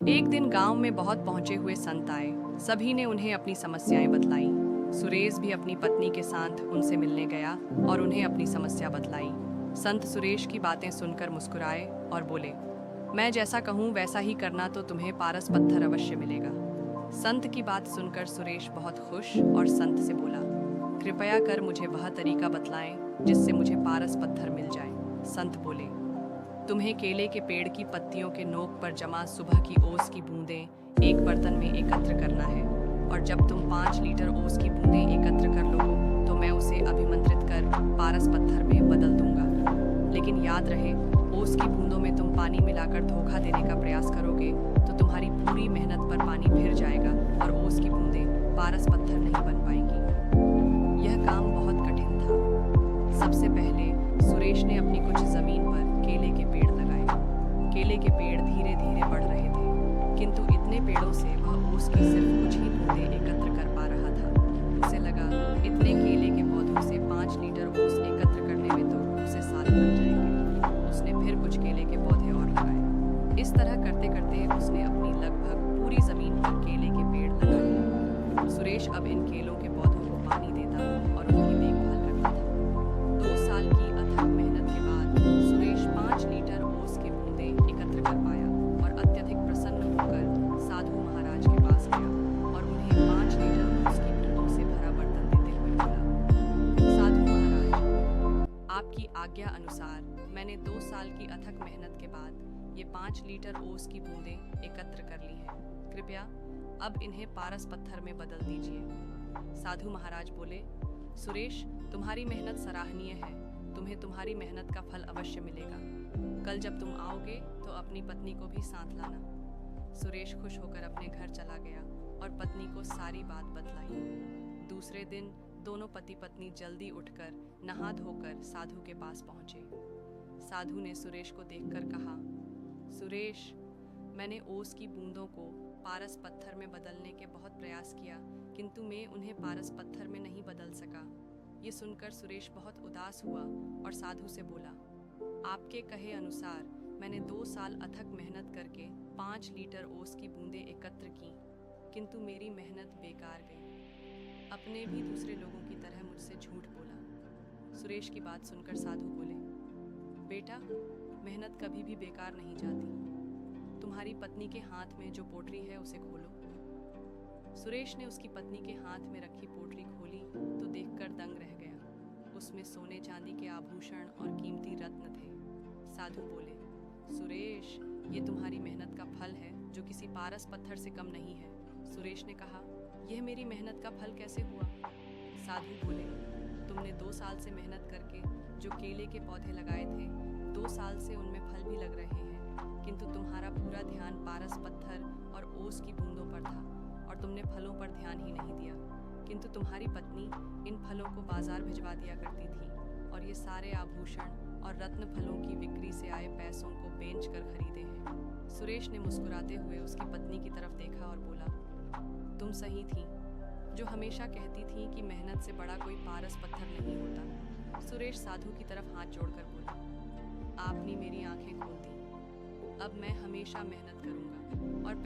एक दिन गांव में बहुत पहुंचे हुए संत आए। सभी ने उन्हें अपनी समस्याएं बतलाई। सुरेश भी अपनी पत्नी के साथ उनसे मिलने गया और उन्हें अपनी समस्या बतलाई। संत सुरेश की बातें सुनकर मुस्कुराए और बोले, मैं जैसा कहूँ वैसा ही करना तो तुम्हें पारस पत्थर अवश्य मिलेगा। संत की बात सुनकर सुरेश बहुत खुश और संत से बोला, कृपया कर मुझे वह तरीका बतलाएं जिससे मुझे पारस पत्थर मिल जाए। संत बोले, तुम्हें केले के पेड़ की पत्तियों के नोक पर जमा सुबह की ओस की बूंदें एक बर्तन में एकत्र करना है, और जब तुम 5 लीटर ओस की बूंदें एकत्र कर लो तो मैं उसे अभिमंत्रित कर पारस पत्थर में बदल दूंगा। लेकिन याद रहे, ओस की बूंदों में तुम पानी मिलाकर धोखा देने का प्रयास करोगे तो तुम्हारी पूरी मेहनत पर पानी फिर जाएगा और ओस की बूंदें पारस पत्थर नहीं बन पाएंगी। यह काम बहुत कठिन था। सबसे पहले सुरेश ने अपनी कुछ जमीन पर केले के पेड़ लगाए। केले के पेड़ धीरे धीरे बढ़ रहे थे, किंतु इतने पेड़ों से वह ओस की सिर्फ कुछ ही बूंदें एकत्र कर पा रहा था। उसे लगा, इतने केले के पौधों से 5 लीटर ओस एकत्र करने में तो उसे साल लग जाएंगे। उसने फिर कुछ केले के पौधे और लगाए। इस तरह करते करते उसने अपनी लगभग पूरी जमीन पर केले के पेड़ लगा लिए। सुरेश अब इन केलों के पौधों को पानी देता और उनकी देखभाल करता था। 2 साल की अथक मेहनत के बाद सुरेश 5 लीटर ओस की बूंदें एकत्र कर पाया और अत्यधिक प्रसन्न होकर साधु महाराज के पास गया और उन्हें 5 लीटर ओस की बूंदों से भरा बर्तन देते हुए बोला, साधु महाराज, आपकी आज्ञा अनुसार मैंने 2 साल की अथक मेहनत के बाद ये 5 लीटर ओस की बूंदें एकत्र कर ली हैं। कृपया अब इन्हें पारस पत्थर में बदल दीजिए। साधु महाराज बोले, सुरेश, तुम्हारी मेहनत सराहनीय है। तुम्हें तुम्हारी मेहनत का फल अवश्य मिलेगा। कल जब तुम आओगे तो अपनी पत्नी को भी साथ लाना। सुरेश खुश होकर अपने घर चला गया और पत्नी को सारी बात बतलाई। दूसरे दिन दोनों पति पत्नी जल्दी उठकर नहा धोकर साधु के पास पहुंचे। साधु ने सुरेश को देखकर कहा, सुरेश, मैंने ओस की बूंदों को पारस पत्थर में बदलने के बहुत प्रयास किया, किंतु मैं उन्हें पारस पत्थर में नहीं बदल सका। ये सुनकर सुरेश बहुत उदास हुआ और साधु से बोला, आपके कहे अनुसार मैंने 2 साल अथक मेहनत करके 5 लीटर ओस की बूंदें एकत्र की, किंतु मेरी मेहनत बेकार गई। अपने भी दूसरे लोगों की तरह मुझसे झूठ बोला। सुरेश की बात सुनकर साधु बोले, बेटा, मेहनत कभी भी बेकार नहीं जाती। तुम्हारी पत्नी के हाथ में जो पोटली है उसे खोलो। सुरेश ने उसकी पत्नी के हाथ में रखी पोटली खोली तो देखकर दंग रह गया। उसमें सोने चांदी के आभूषण और कीमती रत्न थे। साधु बोले, सुरेश, ये तुम्हारी मेहनत का फल है जो किसी पारस पत्थर से कम नहीं है। सुरेश ने कहा, यह मेरी मेहनत का फल कैसे हुआ? साधु बोले, तुमने 2 साल से मेहनत करके जो केले के पौधे लगाए थे, 2 साल से उनमें फल भी लग रहे हैं, किंतु तुम्हारा पूरा ध्यान पारस पत्थर और ओस की बूंदों पर था और तुमने फलों पर ध्यान ही नहीं दिया। किंतु तुम्हारी पत्नी इन फलों को बाजार भिजवा दिया करती थी और ये सारे आभूषण और रत्न फलों की बिक्री से आए पैसों को बेच कर खरीदे हैं। सुरेश ने मुस्कुराते हुए उसकी पत्नी की तरफ देखा और बोला, तुम सही थी जो हमेशा कहती थी कि मेहनत से बड़ा कोई पारस पत्थर नहीं होता। सुरेश साधु की तरफ हाथ जोड़कर बोला, आपने मेरी आंखें खोल दी। अब मैं हमेशा मेहनत करूंगा और